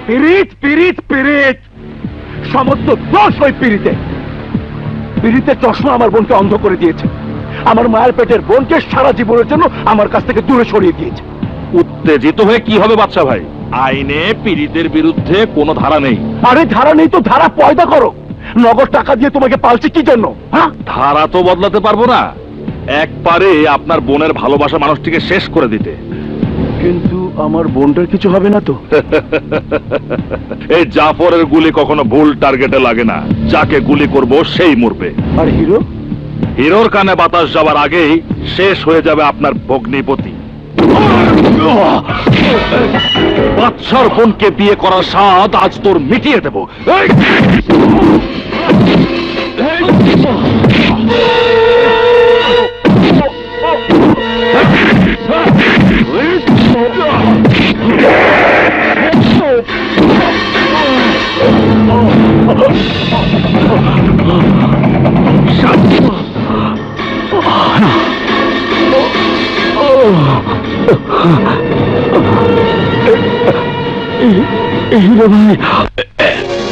পিরিত পিরিত পিরিত, সমস্ত দোষ ওই পিরিতে। পিরিতের চশমা আমার বোনকে অন্ধ করে দিয়েছে। আমার মায়ের পেটের বোনকে সারা জীবনের জন্য আমার কাছ থেকে দূরে সরিয়ে দিয়েছে। উত্তেজিত হয়ে কি হবে বাদশা ভাই? আইনে পীড়িতের বিরুদ্ধে কোনো ধারা নেই। আরে ধারা নেই তো ধারা পয়দা করো। নগদ টাকা দিয়ে তোমাকে পালছি কি জন্য? হ্যাঁ, ধারা তো বদলাতে পারবো না, একবারে আপনার বোনের ভালোবাসা মানুষটিকে শেষ করে দিতে। কিন্তু আমার বোনটার কিছু হবে না তো? এই জাফরের গুলি কখনো ভুল টার্গেটে লাগে না। যাকে গুলি করব সেই মরবে। আর হিরো? হিরোর কানে বাতাস যাবার আগেই শেষ হয়ে যাবে আপনার ভগ্নিপতি। বাদশার বোনকে বিয়ে করার স্বাদ আজ তোর মিটিয়ে দেব।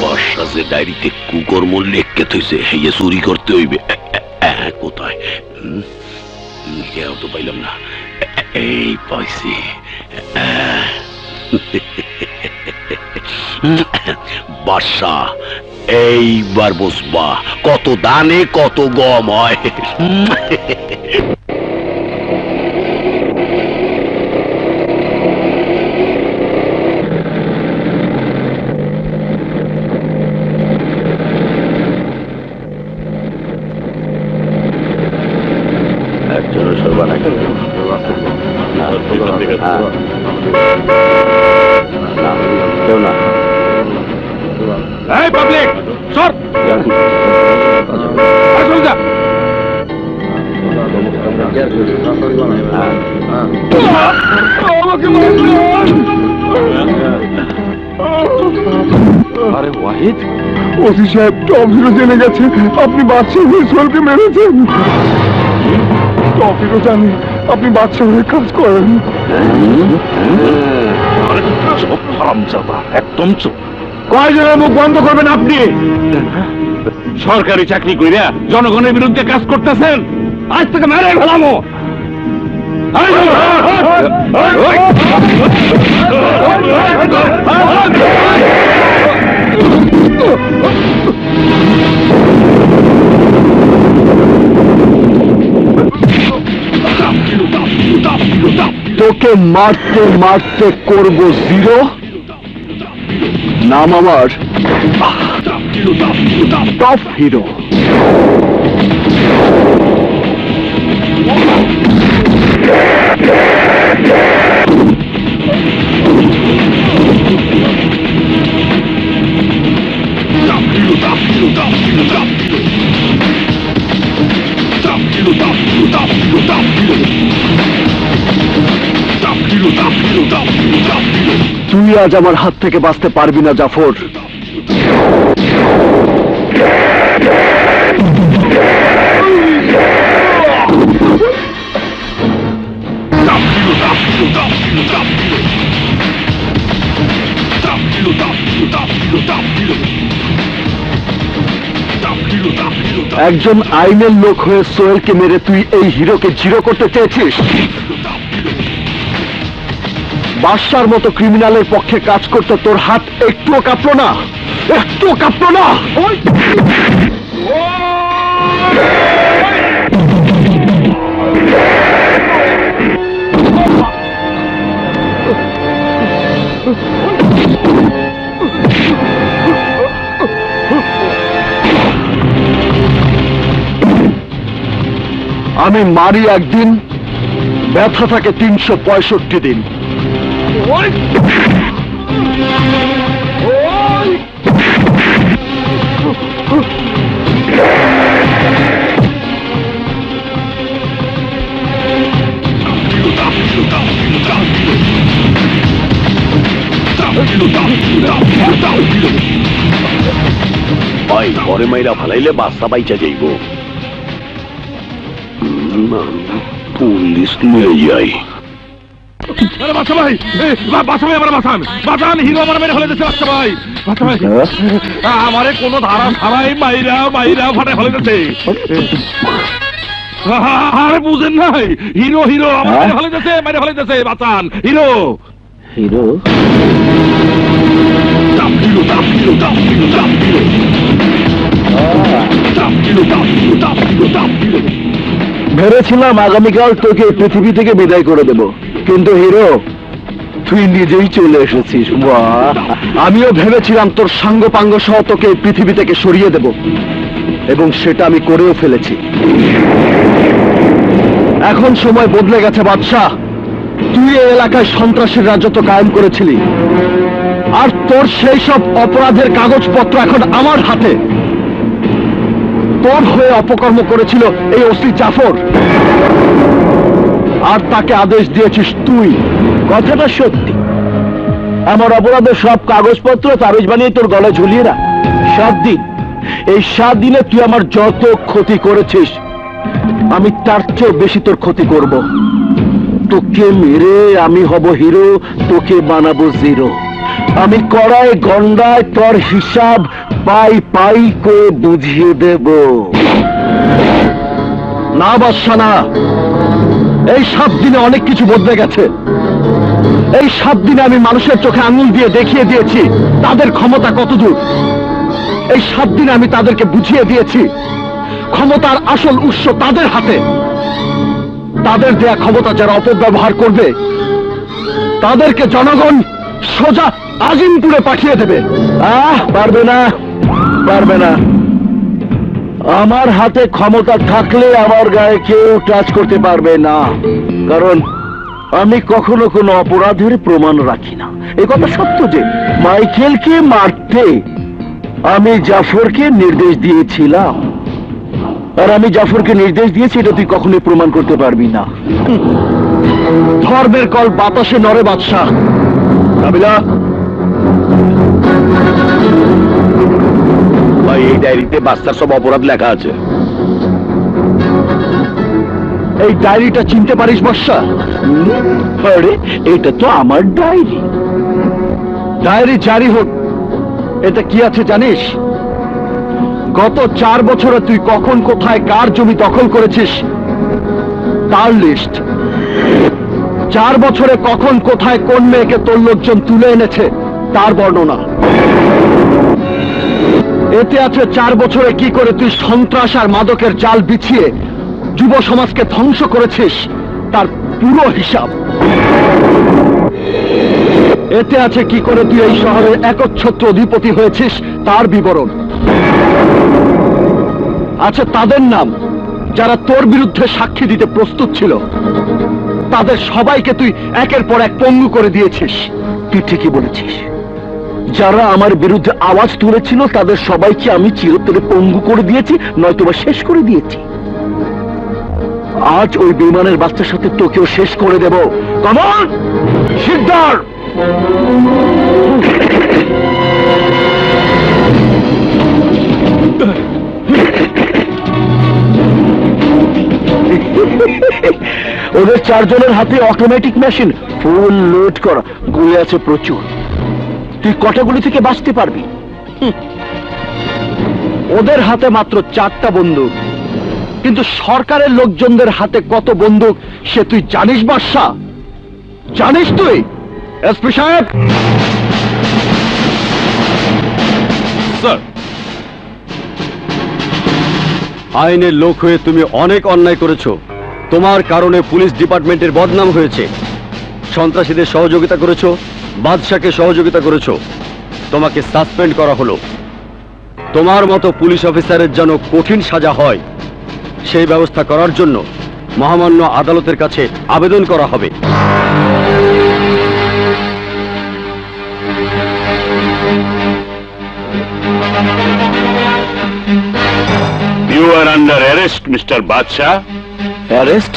বর্ষা যে ডায়েরিতে কুকর্ম লেখকে থইছে, হেয়ে চুরি করতে হইবে। কোথায়? কেউ তো পাইলাম না। এই পাইছি। বর্ষা, এইবার বসবা কত দানে কত গম হয়। এই পাবলিক সর আসুন যা আরে ওয়াহিদ, ওসি সাহেব টপ হিরো জেনে গেছে আপনি বাদশাহ হয়ে সোহেলকে মেরেছেন। টপ হিরো জানে আপনি বাদশাহ হয়ে কাজ করেন। চুপ হারামজাদা, একদম চুপ। কয়জনের মুখ বন্ধ করবেন আপনি? সরকারি চাকরি কইরা জনগণের বিরুদ্ধে কাজ করতেছেন, আজ থেকে মেরে ফেলামো। তোকে মারতে মারতে করব জিরো। নাম আমার টপ হিরো। তুই আজ আমার হাত থেকে বাঁচতে পারবি না জাফর। একজন আইনের লোক হয়ে সোহেলকে মেরে তুই এই হিরোকে জিরো করতে চেয়েছিস? বাদশার মতো ক্রিমিনালের পক্ষে কাজ করতে তোর হাত একটুও কাঁপলো না? একটুও কাঁপলো না? আমি মারি একদিন, ব্যথা থাকে 365 দিন। ভাই ঘরে মাইরা ফালাইলে বাচ্চা বাইচা যাইব। পুলিশ নিয়ে যাই। বাচ্চা ভাই, বাচ্চা ভাই আমার বাঁচান, বাঁচান, হিরো আমার মেরে ফেলে দিচ্ছে। বাচ্চা ভাই, বাচ্চা ভাই, আমারে কোনো ধারা ছাড়াই মাইরা মাইরা ফাটে ফেলে দিচ্ছে। আরে বুঝেন নাই, হিরো হিরো আমার মেরে ফেলে দিচ্ছে, মেরে ফেলে দিচ্ছে। বাঁচান, হিরো হিরো ভেবেছিলাম আগামীকাল তোকে পৃথিবী থেকে বিদায় করে দেব, কিন্তু হিরো তুই নিজেই চলে এসেছিস। বাহ! আমিও ভেবেছিলাম তোর সাঙ্গপাঙ্গ সহ তোকে পৃথিবী থেকে সরিয়ে দেব, এবং সেটা আমি করেও ফেলেছি। এখন সময় বদলে গেছে বাদশাহ। তুই এই এলাকায় সন্ত্রাসের রাজত্ব কায়েম করেছিলি, আর তোর সেই সব অপরাধের কাগজপত্র এখন আমার হাতে। তোর হয়ে অপকর্ম করেছিল এই ওসি জাফর, আর তাকে আদেশ দিয়েছিস তুই। কথাটা সত্যি, আমার অপরাধের সব কাগজপত্র তাবিজ বানিয়ে তোর গলায় ঝুলিয়ে রাখ। 7 দিন, এই 7 দিনে তুই আমার যত ক্ষতি করেছিস, আমি তার চেয়ে বেশি তোর ক্ষতি করব। তোকে মেরে আমি হব হিরো, তোকে বানাবো জিরো। আমি কড়াই গন্ডায় তোর হিসাব পাই পাই করে বুঝিয়ে দেব। না বাদশা না, এই 7 দিনে অনেক কিছু বদলে গেছে। এই 7 দিনে আমি মানুষের চোখে আঙুল দিয়ে দেখিয়ে দিয়েছি তাদের ক্ষমতা কতদূর। এই 7 দিনে আমি তাদেরকে বুঝিয়ে দিয়েছি ক্ষমতার আসল উৎস তাদের হাতে। তাদের দেয়া ক্ষমতা যারা অপব্যবহার করবে তাদেরকে জনগণ সোজা আজিমপুরে পাঠিয়ে দেবে। পারবে না, পারবে না। আমার হাতে ক্ষমতা থাকলে আমার গায়ে কেউ টাচ করতে পারবে না, কারণ আমি কখনো কোনো অপরাধের প্রমাণ রাখি না। এই কথা সত্য যে মাইকেলকে মারতে আমি জাফরকে নির্দেশ দিয়েছিলাম, আর আমি জাফরকে নির্দেশ দিয়েছি এটা তুই কখনোই প্রমাণ করতে পারবি না। ধর্মের কল বাতাসে নরে বাদশাহ। কাবিলা ভাই, এই ডায়েরিতে বাচ্চার সব অপরাধ লেখা আছে। এই ডায়েরিটা চিনতে পারিস বর্ষা? আরে এটা তো আমার ডায়েরি। ডায়েরি জারি হোক, এটা কি আছে জানিস? গত 4 বছরে তুই কখন কোথায় কার জমি দখল করেছিস তার লিস্ট। 4 বছরে কখন কোথায় কোন মেয়েকে তোর লোকজন তুলে এনেছে তার বর্ণনা। এতে আছে 4 বছরে কি করে তুই সন্ত্রাস আর মাদকের জাল বিছিয়ে যুব সমাজকে ধ্বংস করেছিস তার পুরো হিসাব। এতে আছে কি করে তুই এই শহরের একচ্ছত্র অধিপতি হয়েছিস তার বিবরণ। আছে তাদের নাম যারা তোর বিরুদ্ধে সাক্ষী দিতে প্রস্তুত ছিল, তাদের সবাইকে তুই একের পর এক পঙ্গু করে দিয়েছিস। তুই ঠিকই বলেছিস, যারা আমার বিরুদ্ধে আওয়াজ তুলেছিল তাদের সবাইকে আমি চিরতরে পঙ্গু করে দিয়েছি, নয়তোবা শেষ করে দিয়েছি। আজ ওই বিমানের বাচ্চার সাথে তোকেও শেষ করে দেব। কমন সিদ্ধার। ওদের 4 জনের হাতে অটোমেটিক মেশিন, ফুল লোড করা, গুলি আছে প্রচুর। তুই কটা গুলি থেকে বাঁচতে পারবি? ওদের হাতে মাত্র 4টা বন্দুক, কিন্তু সরকারের লোকজনদের হাতে কত বন্দুক সে তুই জানিস বাদশা? জানিস তুই? এসপি সাহেব। স্যার, আইনের লোক হয়ে তুমি অনেক অন্যায় করেছো। তোমার কারণে পুলিশ ডিপার্টমেন্টের বদনাম হয়েছে। সন্ত্রাসীদের সহযোগিতা করেছো, বাদশাকে সহযোগিতা করেছো, তোমাকে সাসপেন্ড করা হলো। তোমার মতো পুলিশ অফিসারের যেন কঠিন সাজা হয় সেই ব্যবস্থা করার জন্য মহামান্য আদালতের কাছে আবেদন করা হবে। You are under arrest mister Badshah. Arrest?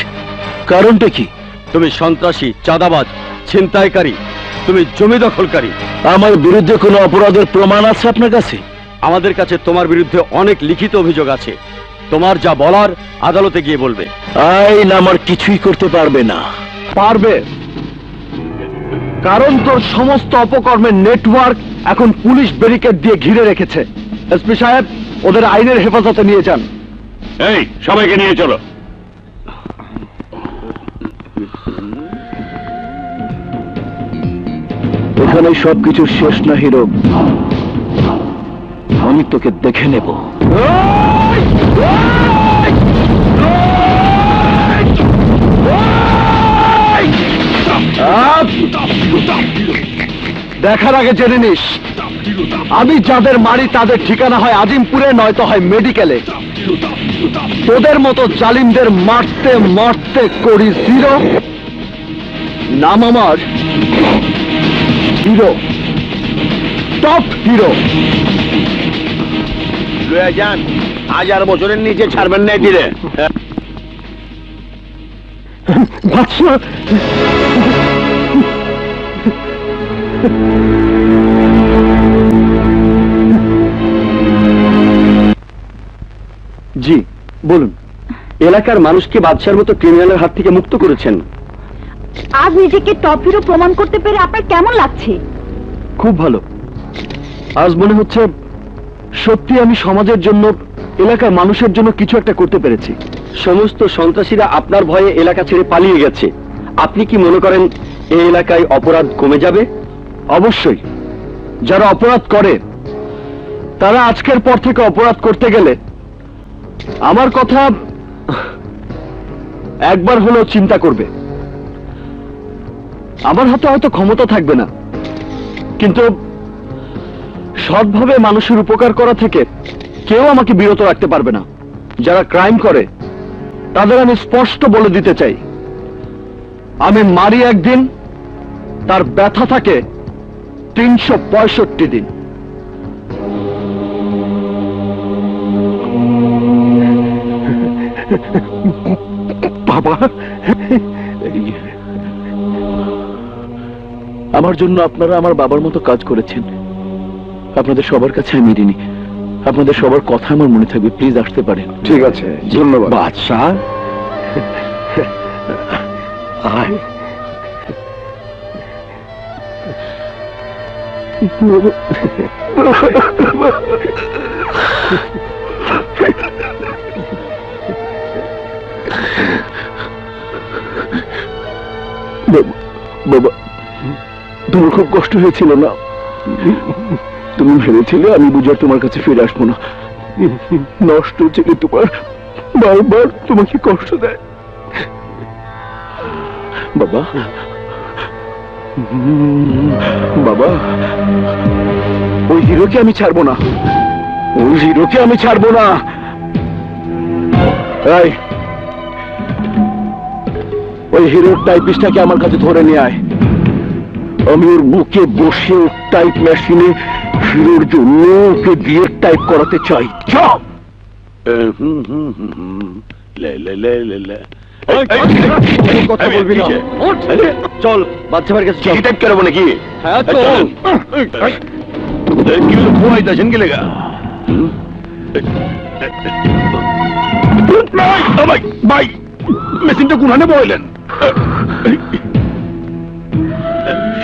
কারণটা কি? তুমি সন্ত্রাসী, চাঁদাবাজ, ছিনতাইকারী, তুমি জমি দখলকারী। আমার বিরুদ্ধে কোনো অপরাধের প্রমাণ আছে আপনার কাছে? আমাদের কাছে তোমার বিরুদ্ধে অনেক লিখিত অভিযোগ আছে। তোমার যা বলার আদালতে গিয়ে বলবে। আইন আমার কিছুই করতে পারবে না। পারবে, কারণ তোর সমস্ত অপকর্মের নেটওয়ার্ক এখন পুলিশ ব্যারিকেড দিয়ে ঘিরে রেখেছে। এসপি সাহেব, ওদের আইনের হেফাজতে নিয়ে যান। এই সবাইকে নিয়ে চলো। এখানে সবকিছু শেষ না হিরো, আমি তোকে দেখে নেব। দেখার আগে জেনে নিস, আমি যাদের মারি তাদের ঠিকানা হয় আজিমপুরে, নয়তো হয় মেডিকেলে। তোদের মতো জালিমদের মারতে মারতে করি জিরো। নাম আমার হিরো, টপ হিরো। লয়ে যান, 1000 বছরের নিচে ছাড়বেন না দিলে। বাদশা, জি বলুন। এলাকার মানুষকে বাদশার মতো ক্রিমিনালের হাত থেকে মুক্ত করেছেন। আজ নিজেকে টপ হিরো প্রমাণ করতে পেরে আপনার কেমন লাগছে? খুব ভালো। আজ মনে হচ্ছে সত্যি আমি সমাজের জন্য, এলাকার মানুষের জন্য কিছু একটা করতে পেরেছি। সমস্ত সন্ত্রাসীরা আপনার ভয়ে এলাকা ছেড়ে পালিয়ে গেছে। আপনি কি মনে করেন এই এলাকায় অপরাধ কমে যাবে? অবশ্যই। যারা অপরাধ করে তারা আজকের পর থেকে অপরাধ করতে গেলে আমার কথা একবার হলেও চিন্তা করবে। আমার হাতে হয়তো ক্ষমতা থাকবে না, কিন্তু সৎভাবে মানুষের উপকার করা থেকে কেউ আমাকে বিরত রাখতে পারবে না। যারা ক্রাইম করে তাদের আমি স্পষ্ট বলে দিতে চাই, আমি মারি একদিন, তার ব্যথা থাকে 365 দিন। বাবা, আমার জন্য আপনারা আমার বাবার মতো কাজ করেছেন। আপনাদের সবার কাছে আমি ঋণী। আপনাদের সবার কথা আমার মনে থাকবে। প্লিজ আসতে পারেন। ঠিক আছে, ধন্যবাদ। বাদশাহ, আয়। বাবা, তোমার খুব কষ্ট হয়েছিল না? তুমি ভেবেছিলে আমি বুঝার তোমার কাছে ফিরে আসবো না। নষ্ট ছেলে তোমার বারবার তোমাকে কষ্ট দেয়। বাবা, বাবা, ওই হিরোকে আমি ছাড়বো না, ওই হিরোকে আমি ছাড়বো না। এই, ওই হিরোর টাইপিস্টটাকে আমার কাছে ধরে নিয়ে আয়। আমি ওর বুকে বসে টাইপ মেশিনে হিরোর জন্য ওকে দিয়ে টাইপ করাতে চাই। চল। কথা বলবি না। চল, বাচ্চা ভাইয়ের কাছে চল। টাইপ করবো নাকি? হ্যাঁ, চল। কি হলো, ভয় দাছেন গেলে গা? ভাই ভাই, মেশিনটা কোনখানে বললেন?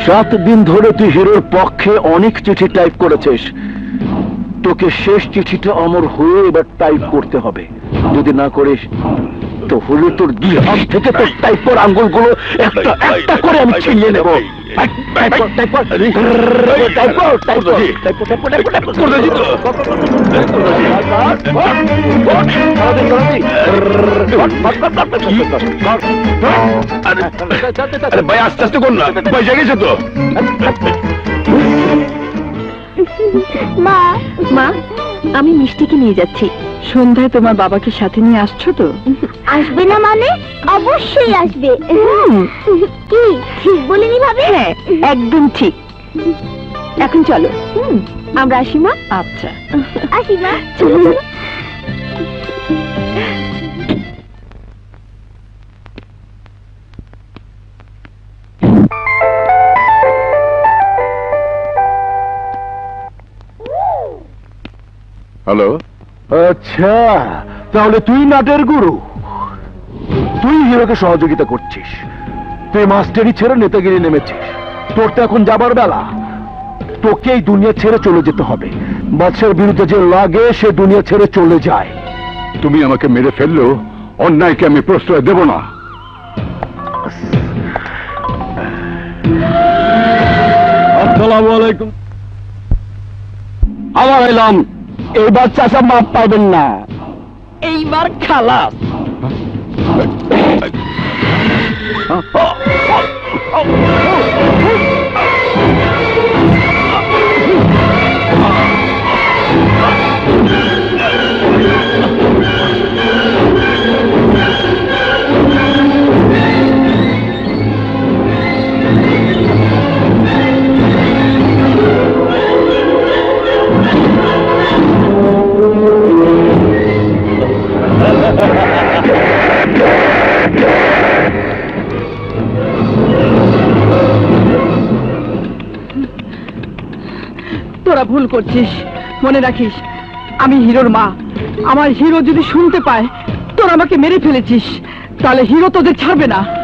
7 দিন ধরে তুই হিরোর পক্ষে অনেক চিঠি টাইপ করেছিস। তোকে শেষ চিঠিটা অমর হয়ে এবার টাইপ করতে হবে। যদি না করিস তো হলে তোর 2 হাত থেকে তোর টাইপের আঙ্গুলগুলো একটা একটা করে আমি ছিনিয়ে নেব। ভাই আস্তে আস্তে কর না, ভাই জেগেছে তো। মা, মা, আমি মিষ্টিকে নিয়ে যাচ্ছি। সন্ধ্যায় তোমার বাবাকে সাথে নিয়ে আসছো তো? আসবে না মানে? অবশ্যই আসবে। কি ঠিক বলিনি ভাবে? হ্যাঁ, একদম ঠিক। এখন চলো, আমরা আসি মা। আচ্ছা, আসি মা। চলো। হ্যালো। আচ্ছা, তাহলে তুই নাটের গুরু, তুই হিরোকে সহযোগিতা করছিস। তুই মাস্টারি ছেড়ে নেতাগিরি নেমেছিস। তোর তো এখন যাবার বেলা। তোকে এই দুনিয়া ছেড়ে চলে যেতে হবে। বাদশার বিরুদ্ধে যে লাগে সে দুনিয়া ছেড়ে চলে যায়। তুমি আমাকে মেরে ফেললেও অন্যায়কে আমি প্রশ্রয় দেব না। আসসালামু আলাইকুম। আমার এলাম, এইবার চাচা মাপ পাবেন না। এইবার খালাস। তোরা ভুল করছিস। মনে রাখিস, আমি হিরোর মা। আমার হিরো যদি শুনতে পায় তোরা আমাকে মেরে ফেলেছিস, তাহলে হিরো তোদের ছাড়বে না।